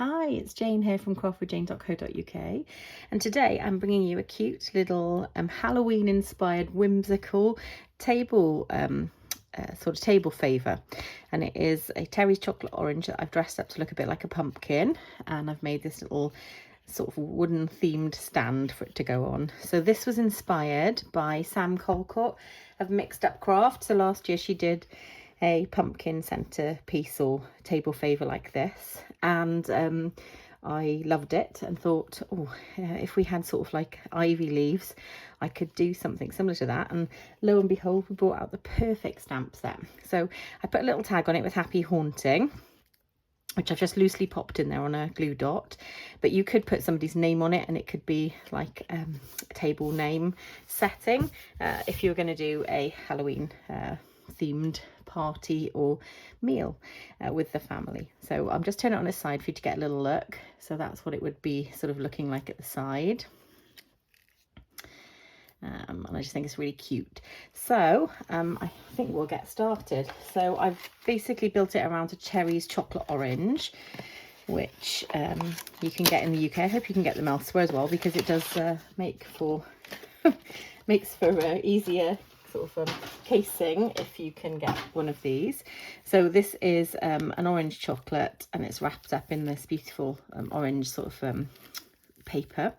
Hi, it's Jane here from craftwithjane.co.uk, and today I'm bringing you a cute little Halloween inspired whimsical table sort of table favour, and it is a Terry's chocolate orange that I've dressed up to look a bit like a pumpkin, and I've made this little sort of wooden themed stand for it to go on. So this was inspired by Sam Colcott of Mixed Up Craft. So last year she did a pumpkin centerpiece or table favour like this, and I loved it and thought, oh, if we had sort of like ivy leaves, I could do something similar to that. And lo and behold, we brought out the perfect stamp set. So I put a little tag on it with Happy Haunting, which I've just loosely popped in there on a glue dot, but you could put somebody's name on it, and it could be like a table name setting if you're going to do a Halloween themed party or meal with the family. So I'm just turning it on its side for you to get a little look. So that's what it would be sort of looking like at the side. And I just think it's really cute. So I think we'll get started. So I've basically built it around a Cherry's chocolate orange, which you can get in the UK. I hope you can get them elsewhere as well, because it does make for makes for easier sort of casing if you can get one of these. So this is an orange chocolate, and it's wrapped up in this beautiful orange sort of paper,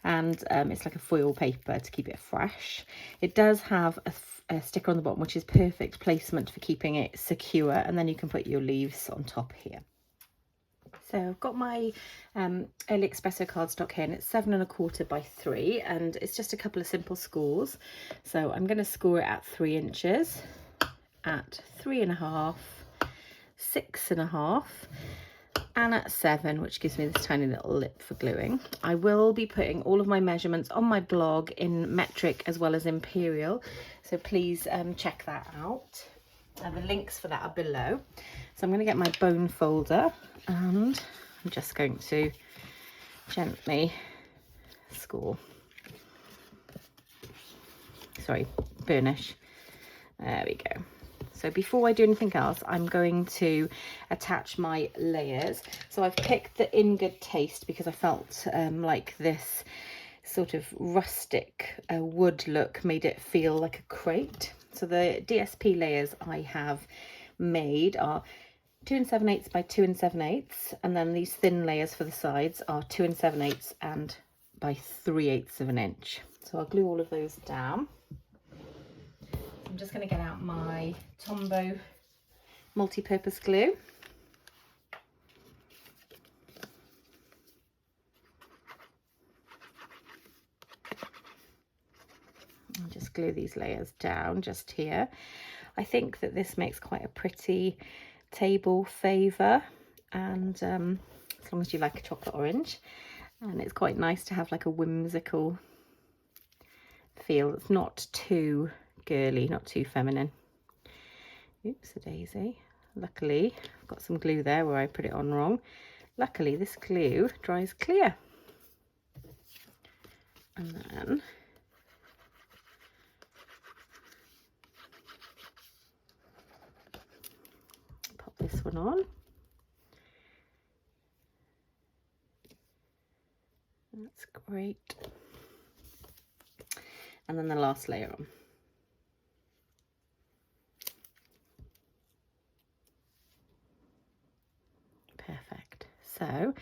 and it's like a foil paper to keep it fresh. It does have a sticker on the bottom, which is perfect placement for keeping it secure, and then you can put your leaves on top here. So I've got my early espresso cardstock here, and it's 7 1/4 by 3, and it's just a couple of simple scores. So I'm going to score it at 3 inches, at 3 1/2, 6 1/2, and at 7, which gives me this tiny little lip for gluing. I will be putting all of my measurements on my blog in metric as well as imperial, so please check that out. The links for that are below. So I'm going to get my bone folder, and I'm just going to gently score, sorry, burnish. There we go. So before I do anything else, I'm going to attach my layers. So I've picked the In Good Taste because I felt like this sort of rustic wood look made it feel like a crate. So the DSP layers I have made are 2 7/8 by 2 7/8, and then these thin layers for the sides are 2 7/8 and by 3/8 of an inch. So I'll glue all of those down. I'm just going to get out my Tombow multi-purpose glue. I'll just glue these layers down just here. I think that this makes quite a pretty table favour, and as long as you like a chocolate orange, and it's quite nice to have like a whimsical feel. It's not too girly, not too feminine. Oops, a daisy. Luckily I've got some glue there where I put it on wrong. Luckily this glue dries clear, and then pop this one on. That's great. And then the last layer on. Perfect. So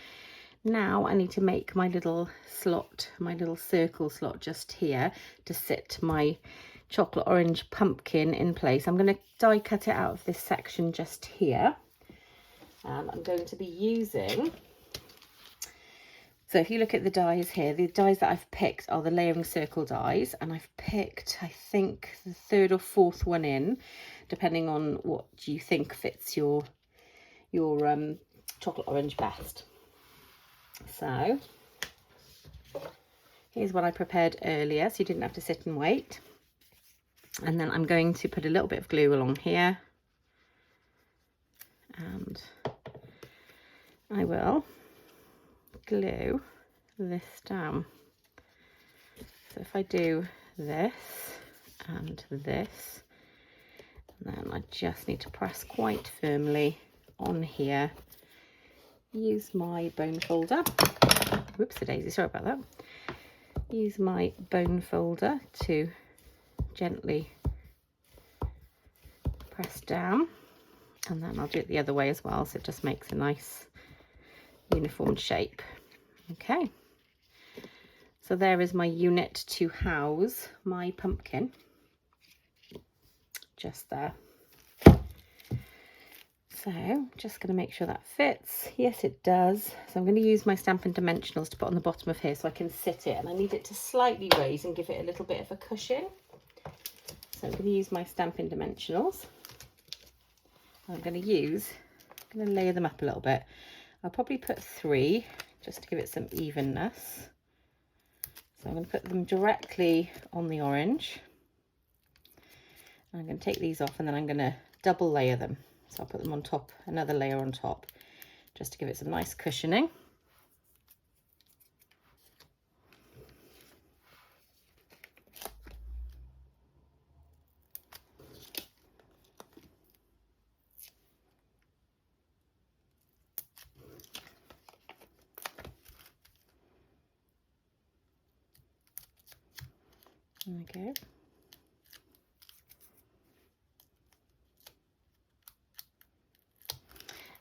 now I need to make my little slot, my little circle slot just here to sit my chocolate orange pumpkin in place. I'm going to die cut it out of this section just here, and I'm going to be using, so if you look at the dies here, the dies that I've picked are the layering circle dies, and I've picked, I think, the 3rd or 4th one in, depending on what you think fits your chocolate orange best. So here's what I prepared earlier, so you didn't have to sit and wait. And then I'm going to put a little bit of glue along here, and I will glue this down. So if I do this and this, and then I just need to press quite firmly on here use my bone folder. Whoops, a daisy, sorry about that. Use my bone folder to gently press down, and then I'll do it the other way as well, so it just makes a nice uniform shape. Okay, so there is my unit to house my pumpkin, just there. So just going to make sure that fits. Yes, it does. So I'm going to use my Stampin' Dimensionals to put on the bottom of here so I can sit it, and I need it to slightly raise and give it a little bit of a cushion. So I'm going to use my Stampin' Dimensionals. I'm going to layer them up a little bit. I'll probably put 3 just to give it some evenness. So I'm going to put them directly on the orange. I'm going to take these off, and then I'm going to double layer them. So I'll put them on top, another layer on top, just to give it some nice cushioning. There we go.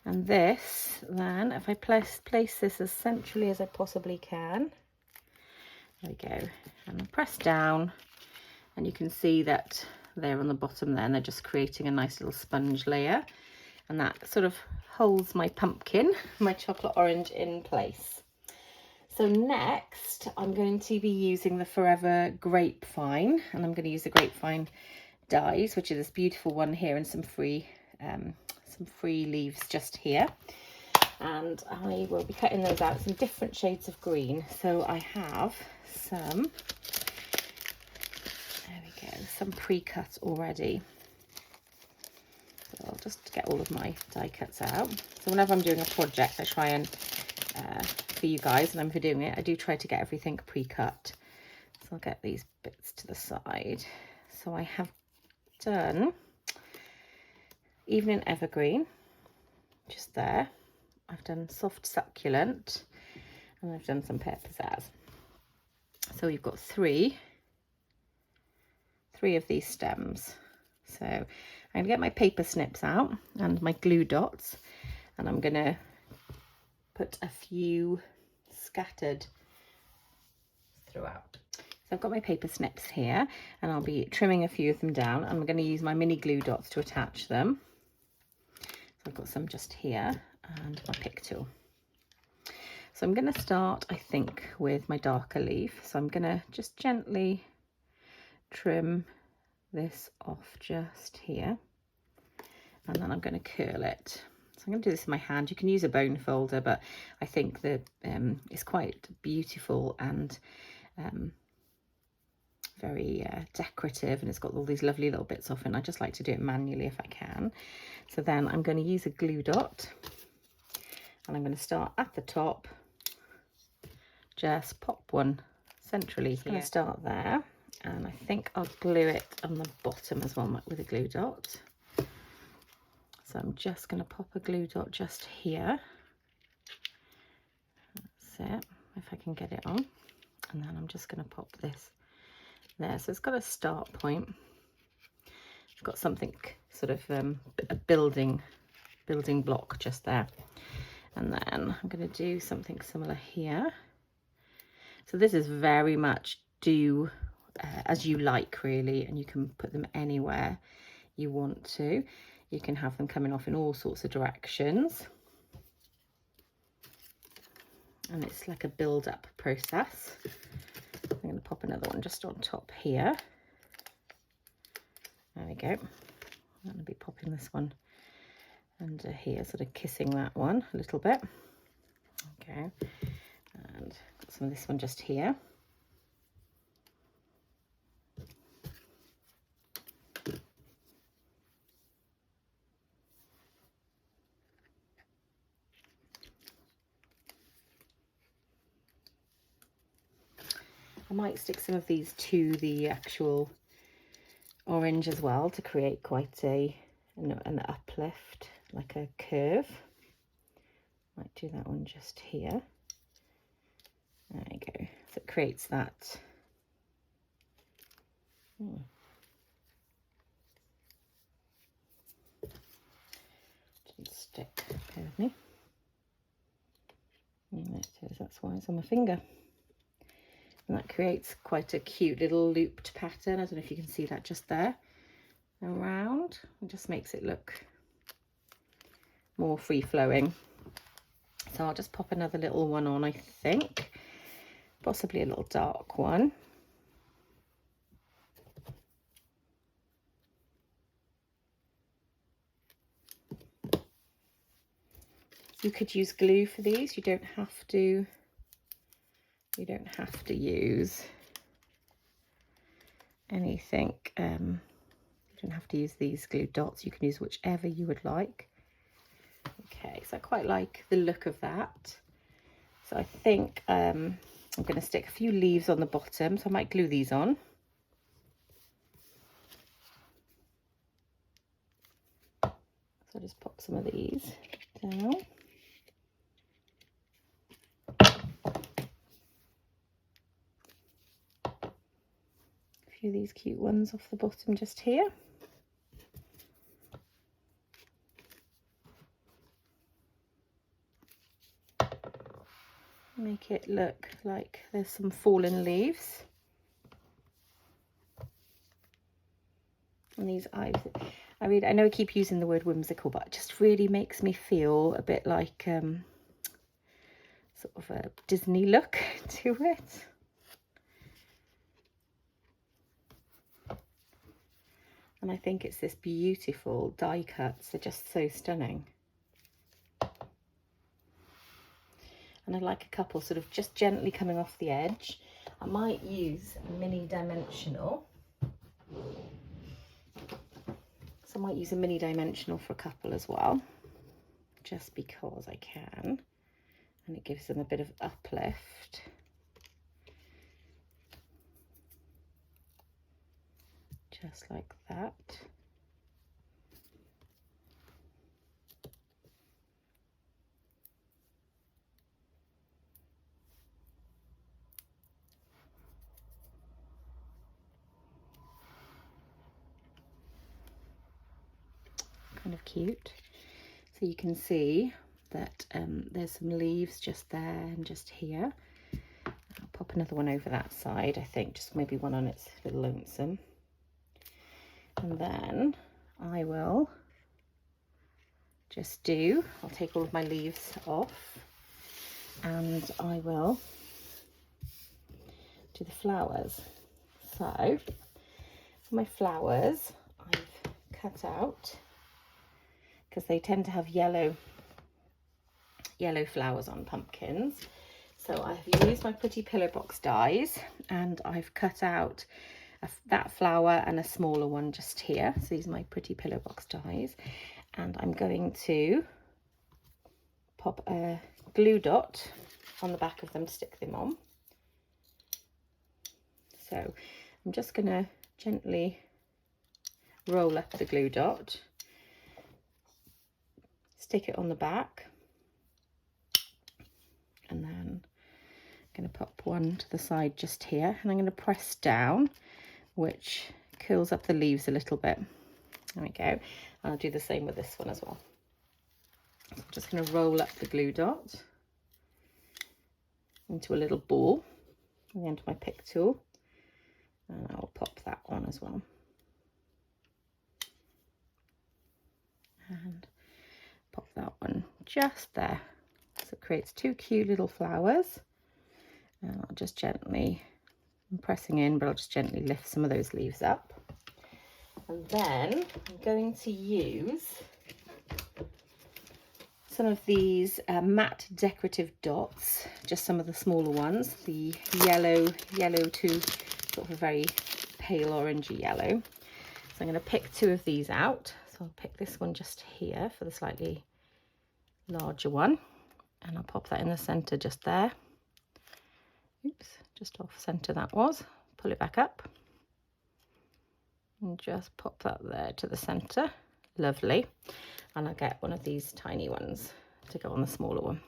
And this, then, if I place this as centrally as I possibly can, there we go, and press down, and you can see that they're on the bottom there, and they're just creating a nice little sponge layer, and that sort of holds my pumpkin, my chocolate orange, in place. So next, I'm going to be using the Forever Grapevine, and I'm going to use the Grapevine dies, which is this beautiful one here, and some free leaves just here, and I will be cutting those out, some different shades of green. So I have some, there we go, some pre-cut already. So I'll just get all of my die cuts out. So whenever I'm doing a project, I try and for you guys, and I'm for doing it, I do try to get everything pre-cut. So I'll get these bits to the side. So I have done Evening Evergreen, just there. I've done Soft Succulent, and I've done some Pear Pizzazz. So we've got three of these stems. So I'm going to get my paper snips out and my glue dots, and I'm going to put a few scattered throughout. So I've got my paper snips here, and I'll be trimming a few of them down. I'm going to use my mini glue dots to attach them. I've got some just here, and my pick tool. So I'm going to start, I think, with my darker leaf. So I'm going to just gently trim this off just here, and then I'm going to curl it. So I'm going to do this in my hand. You can use a bone folder, but I think that it's quite beautiful and very decorative, and it's got all these lovely little bits off, and I just like to do it manually if I can. So then I'm going to use a glue dot, and I'm going to start at the top, just pop one centrally here. I'm going to start there, and I think I'll glue it on the bottom as well with a glue dot. So I'm just going to pop a glue dot just here. That's it, if I can get it on. And then I'm just going to pop this there. So it's got a start point. It's got something sort of a building block just there. And then I'm going to do something similar here. So this is very much do as you like, really, and you can put them anywhere you want to. You can have them coming off in all sorts of directions. And it's like a build-up process. I'm going to pop another one just on top here. There we go. I'm going to be popping this one under here, sort of kissing that one a little bit. Okay, and got some of this one just here. I might stick some of these to the actual orange as well to create quite an uplift, like a curve. Might do that one just here. There you go. So it creates that. Didn't stick. Bear with me. And there it is. That's why it's on my finger. And that creates quite a cute little looped pattern. I don't know if you can see that just there. Around. It just makes it look more free-flowing. So I'll just pop another little one on, I think. Possibly a little dark one. You could use glue for these. You don't have to use anything. You don't have to use these glue dots. You can use whichever you would like. Okay, so I quite like the look of that. So I think I'm going to stick a few leaves on the bottom. So I might glue these on. So I'll just pop some of these down. A few of these cute ones off the bottom just here. Make it look like there's some fallen leaves. And these eyes, I know I keep using the word whimsical, but it just really makes me feel a bit like sort of a Disney look to it. And I think it's this beautiful die cuts. They're just so stunning. And I like a couple sort of just gently coming off the edge. I might use a mini dimensional. So I might use a mini dimensional for a couple as well, just because I can. And it gives them a bit of uplift. Just like that. Kind of cute. So you can see that there's some leaves just there and just here. I'll pop another one over that side, I think, just maybe one on its little lonesome. And then I will just I'll take all of my leaves off and I will do the flowers. So for my flowers, I've cut out, because they tend to have yellow flowers on pumpkins. So I've used my pretty pillar box dies and I've cut out that flower and a smaller one just here. So these are my pretty pillar box dies, and I'm going to pop a glue dot on the back of them to stick them on. So I'm just going to gently roll up the glue dot, stick it on the back, and then I'm going to pop one to the side just here, and I'm going to press down, which curls up the leaves a little bit. There we go. I'll do the same with this one as well. So I'm just going to roll up the glue dot into a little ball at the end of my pick tool, and I'll pop that on as well. And pop that one just there. So it creates two cute little flowers. And I'll just gently, I'm pressing in, but I'll just gently lift some of those leaves up. And then I'm going to use some of these matte decorative dots, just some of the smaller ones, the yellow to sort of a very pale orangey yellow. So I'm going to pick two of these out. So I'll pick this one just here for the slightly larger one, and I'll pop that in the center just there. Oops, just off center that was. Pull it back up and just pop that there to the center. Lovely. And I'll get one of these tiny ones to go on the smaller one.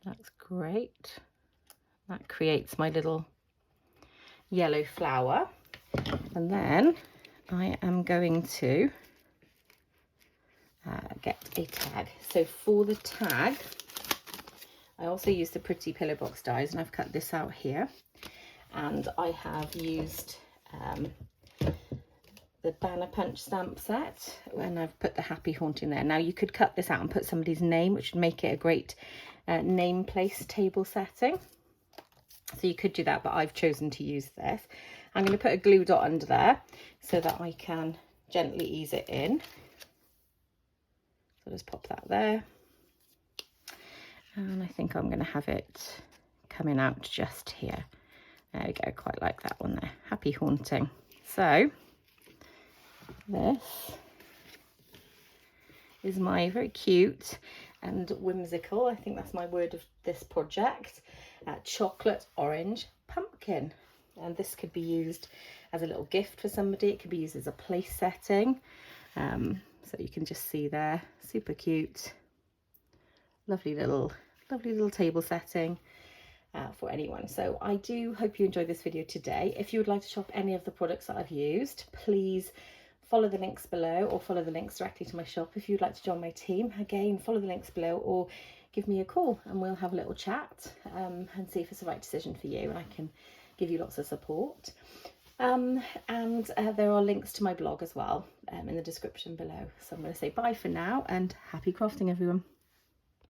That's great. That creates my little yellow flower. And then I am going to get a tag. So for the tag, I also used the Pretty Pillow Box dies, and I've cut this out here. And I have used the Banner Punch stamp set, and I've put the Happy Haunting there. Now you could cut this out and put somebody's name, which would make it a great name place table setting. So you could do that, but I've chosen to use this. I'm going to put a glue dot under there so that I can gently ease it in. So just pop that there. And I think I'm going to have it coming out just here. There we go, quite like that one there. Happy Haunting. So this is my very cute and whimsical, I think that's my word of this project, chocolate orange pumpkin. And this could be used as a little gift for somebody. It could be used as a place setting. So you can just see there, super cute, lovely little table setting for anyone. So I do hope you enjoyed this video today. If you would like to shop any of the products that I've used, please follow the links below, or follow the links directly to my shop. If you'd like to join my team, again, follow the links below, or give me a call and we'll have a little chat and see if it's the right decision for you, and I can give you lots of support. And there are links to my blog as well in the description below. So I'm going to say bye for now, and happy crafting, everyone.